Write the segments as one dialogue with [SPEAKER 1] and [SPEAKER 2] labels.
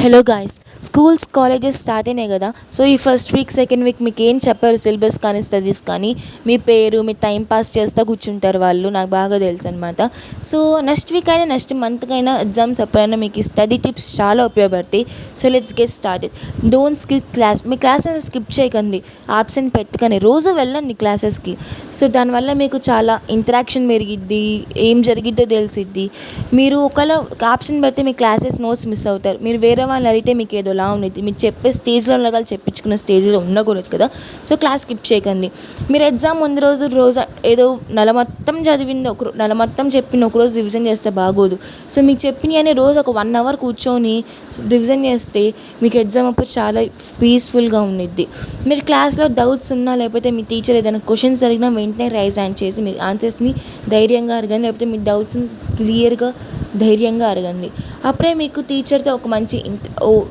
[SPEAKER 1] Hello guys, schools colleges start అయినాయి కదా. So ఈ ఫస్ట్ వీక్ సెకండ్ వీక్ మీకు ఏం చెప్పారు సిలబస్ కానీ స్టడీస్ కానీ, మీ పేరు మీ టైం పాస్ చేస్తూ కూర్చుంటారు వాళ్ళు, నాకు బాగా తెలుసు అనమాట. సో నెక్స్ట్ వీక్ అయినా నెక్స్ట్ మంత్కైనా ఎగ్జామ్స్ ఎప్పుడైనా మీకు ఈ స్టడీ టిప్స్ చాలా ఉపయోగపడతాయి. So let's get started. Don't skip class. Me classes skip చేయకండి, ఆబ్సెంట్ పెట్టకండి, రోజు వెళ్ళండి క్లాసెస్కి. సో దానివల్ల మీకు చాలా ఇంటరాక్షన్ పెరిగిద్ది, ఏం జరిగిద్దో తెలిసిద్ది. మీరు ఒకవేళ ఆబ్సెంట్ పెడితే మీ క్లాసెస్ నోట్స్ మిస్ అవుతారు. మీరు వేరే వాళ్ళు అడిగితే మీకు ఏదోలా ఉన్నది, మీరు చెప్పే స్టేజ్లో ఉండగల చెప్పించుకున్న స్టేజ్లో ఉండకూడదు కదా. సో క్లాస్ స్కిప్ చేయకండి. మీరు ఎగ్జామ్ ముందు రోజు ఏదో నెల మొత్తం చదివింది నెల మొత్తం చెప్పింది ఒకరోజు రివిజన్ చేస్తే బాగోదు. సో మీకు చెప్పినవి అని రోజు ఒక 1 hour కూర్చొని రివిజన్ చేస్తే మీకు ఎగ్జామ్ అప్పుడు చాలా పీస్ఫుల్గా ఉండిద్ది. మీరు క్లాస్లో డౌట్స్ ఉన్నా, లేకపోతే మీ టీచర్ ఏదైనా క్వశ్చన్స్ అడిగినా వెంటనే రైజ్ హ్యాండ్ చేసి మీ ఆన్సర్స్ని ధైర్యంగా అడగండి, లేకపోతే మీ డౌట్స్ని క్లియర్గా ధైర్యంగా అడగండి. అప్పుడే మీకు టీచర్తో ఒక మంచి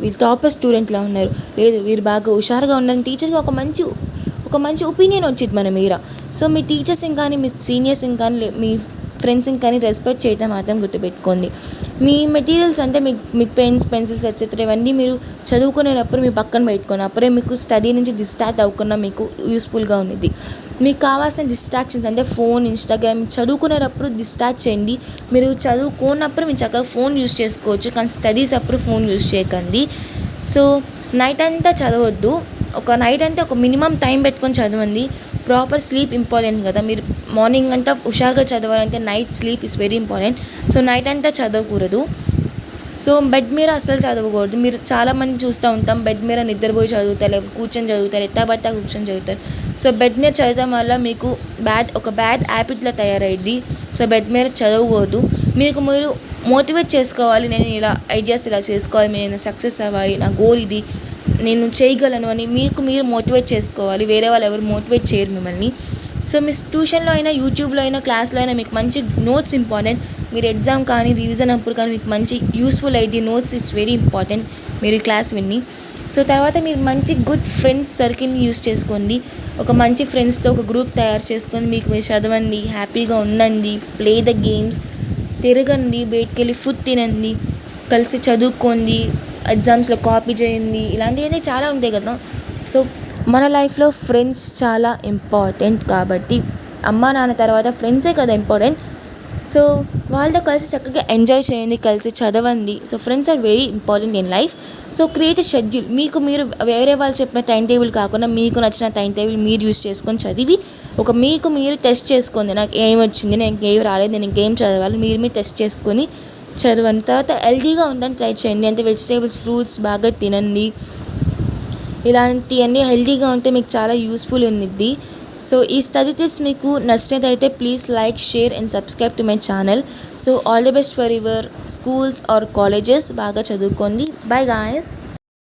[SPEAKER 1] వీళ్ళు టాపర్ స్టూడెంట్లా ఉన్నారు, లేదు వీరు బాగా హుషారుగా ఉన్నారని టీచర్కి ఒక మంచి ఒపీనియన్ వచ్చింది మన మీద. సో మీ టీచర్స్ని కానీ, మీ సీనియర్స్ని కానీ, మీ ఫ్రెండ్స్ని కానీ రెస్పెక్ట్ చేయడం మాత్రం గుర్తుపెట్టుకోండి. మీ మెటీరియల్స్ అంటే మీకు పెన్స్, పెన్సిల్స్ ఎట్సెట్రా ఇవన్నీ మీరు చదువుకునేటప్పుడు మీ పక్కన పెట్టుకోండి. అప్పుడే మీకు స్టడీ నుంచి డిస్ట్రాక్ట్ అవ్వకుండా మీకు యూస్ఫుల్గా ఉంది. మీకు కావాల్సిన డిస్ట్రాక్షన్స్ అంటే ఫోన్, ఇన్స్టాగ్రామ్, చదువుకునేటప్పుడు డిస్ట్రాక్ట్ చేయండి. మీరు చదువుకున్నప్పుడు మీరు చక్కగా ఫోన్ యూస్ చేసుకోవచ్చు, కానీ స్టడీస్ అప్పుడు ఫోన్ యూస్ చేయకండి. సో నైట్ అంతా చదవద్దు, ఒక నైట్ అంతా ఒక మినిమం టైం పెట్టుకొని చదవండి. ప్రాపర్ స్లీప్ ఇంపార్టెంట్ కదా. మీరు మార్నింగ్ అంతా హుషారుగా చదవాలంటే night sleep is very important. So night అంతా చదవకూడదు. సో బెడ్ మీద అస్సలు చదవకూడదు. మీరు చాలామంది చూస్తూ ఉంటాం, బెడ్ మీద నిద్రపోయి చదువుతారు, లేకపోతే కూర్చొని చదువుతారు, ఎత్తాబత్తా కూర్చొని చదువుతారు. సో బెడ్ మీద చదవడం వల్ల మీకు ఒక బ్యాడ్ హ్యాబిట్లా తయారైద్ది. సో బెడ్ మీద చదవకూడదు. మీరు మోటివేట్ చేసుకోవాలి, నేను ఇలా ఐడియాస్ ఇలా చేసుకోవాలి, నేను సక్సెస్ అవ్వాలి, నా గోల్ ఇది, నేను చేయగలను అని మీరు మోటివేట్ చేసుకోవాలి. వేరే వాళ్ళు ఎవరు మోటివేట్ చేయరు మిమ్మల్ని. సో మీ ట్యూషన్లో అయినా, యూట్యూబ్లో అయినా, క్లాస్లో అయినా మీకు మంచి నోట్స్ ఇంపార్టెంట్. మీరు ఎగ్జామ్ కానీ, రివిజన్ అప్పుడు కానీ మీకు మంచి యూస్ఫుల్ అయ్యింది. నోట్స్ ఇస్ వెరీ ఇంపార్టెంట్ మీరు ఈ క్లాస్ విని. సో తర్వాత మీరు మంచి గుడ్ ఫ్రెండ్స్ సర్కిల్ని యూస్ చేసుకోండి. ఒక మంచి ఫ్రెండ్స్తో ఒక గ్రూప్ తయారు చేసుకొని మీరు చదవండి, హ్యాపీగా ఉండండి, ప్లే ద గేమ్స్, తిరగండి, బయటికి వెళ్ళి ఫుడ్ తినండి, కలిసి చదువుకోండి, ఎగ్జామ్స్లో కాపీ చేయండి, ఇలాంటివన్నీ చాలా ఉంటాయి కదా. సో మన లైఫ్లో ఫ్రెండ్స్ చాలా ఇంపార్టెంట్ కాబట్టి, అమ్మా నాన్న తర్వాత ఫ్రెండ్సే కదా ఇంపార్టెంట్. సో వాళ్ళతో కలిసి చక్కగా ఎంజాయ్ చేయండి, కలిసి చదవండి. So friends are very important in life. So create schedule. మీరు వేరే వాళ్ళు చెప్పిన టైం టేబుల్ కాకుండా మీకు నచ్చిన టైం టేబుల్ మీరు యూస్ చేసుకొని చదివి మీకు మీరు టెస్ట్ చేసుకోండి. నాకు ఏం వచ్చింది, నాకు ఏం రాలేదు, నేను ఇంకేం చదవాలి, మీరు టెస్ట్ చేసుకొని చదవండి. తర్వాత హెల్తీగా ఉండడానికి ట్రై చేయండి. అంటే వెజిటేబుల్స్, ఫ్రూట్స్ బాగా తినండి. ఇలాంటివన్నీ హెల్తీగా ఉంటే మీకు చాలా యూస్ఫుల్ ఉండిద్ది. సో ఈ స్టడీ టిప్స్ మీకు నచ్చినట్టయితే please like, share and subscribe to my channel. So all the best for your schools or colleges. బాగా చదువుకోండి. Bye guys.